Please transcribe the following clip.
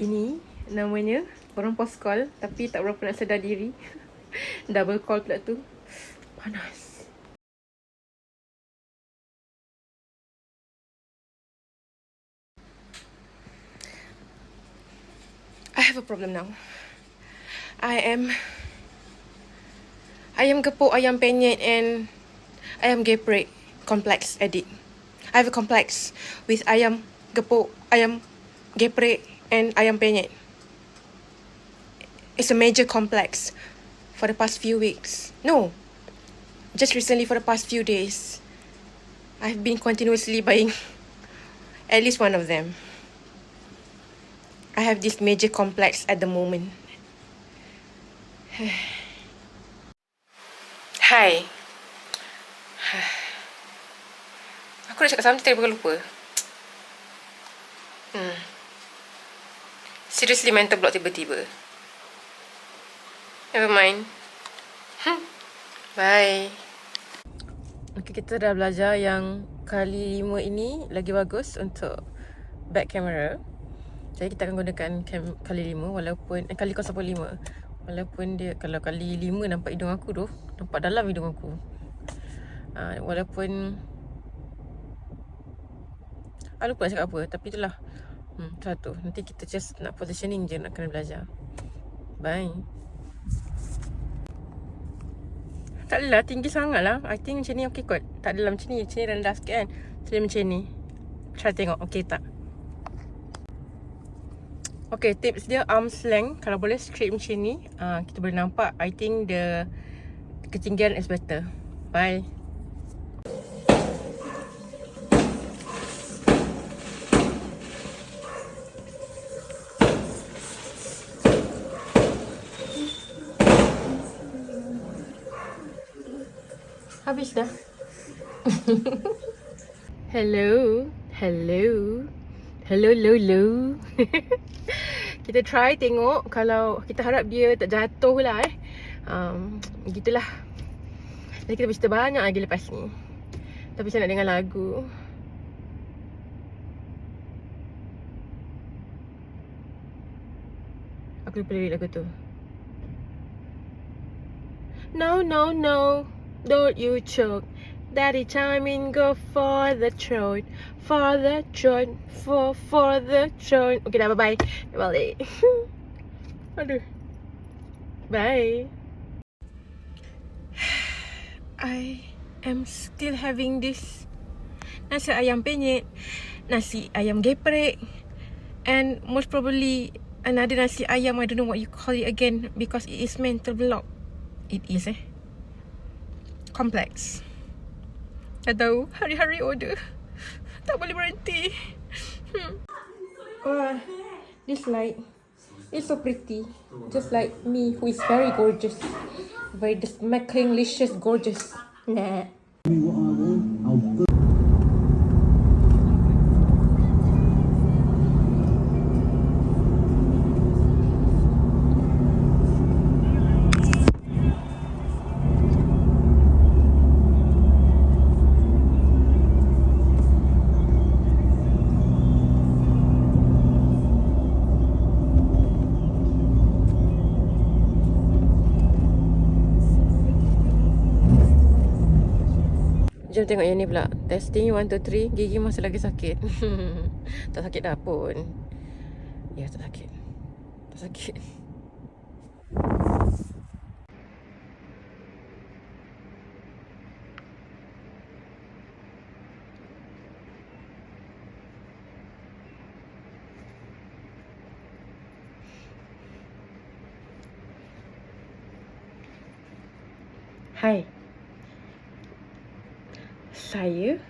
Ini namanya orang post call tapi tak berapa nak sedar diri. Double call pula tu. Panas. I have a problem now. Ayam gepuk, ayam penyet and ayam geprek complex addict. I have a complex with ayam gepuk, ayam geprek and ayam penyet. It's a major complex for the past few weeks. No, just recently for the past few days. I've been continuously buying at least one of them. I have this major complex at the moment. Hai. Aku dah cakap something tapi lupa. Seriously mental block tiba-tiba. Never mind. Bye. Okay, kita dah belajar yang kali 5 ini lagi bagus untuk back camera. Jadi kita akan gunakan kali 5 walaupun kali 0.5. Walaupun dia kalau kali 5 nampak hidung aku tu, nampak dalam hidung aku. Walaupun lupa nak cakap apa, tapi itulah. Satu. Nanti kita just nak positioning je, nak kena belajar. Bye. Tak adalah tinggi sangat lah. I think macam ni okey kot. Tak adalah macam ni. Macam ni rendah sikit kan. Jadi macam ni. Try tengok okey tak. Okay, tips dia arm's length. Kalau boleh straight macam ni, kita boleh nampak. I think the ketinggian is better. Bye. Habis dah. Hello. Hello. Kita try tengok kalau kita harap dia tak jatuh lah gitulah. Jadi kita bercerita banyak lagi lepas ni. Tapi saya nak dengar lagu. Aku lupa lirik lagu tu. No, don't you choke. Daddy timing, go for the throat. For the throat. For the throat. Okay dah, bye-bye. Dah balik. Aduh. Bye. I am still having this nasi ayam penyet, nasi ayam geprek, and most probably another nasi ayam. I don't know what you call it again because it is mental block. It is complex. Tak tahu, hari-hari order. Tak boleh berhenti. Oh, this light is so pretty. Just like me, who is very gorgeous. Very smacklinglicious gorgeous. Nah. Jom tengok yang ni pula. Testing 1, 2, 3. Gigi masih lagi sakit. Tak sakit dah pun. Ya, tak sakit. Tak sakit. Hai. Saya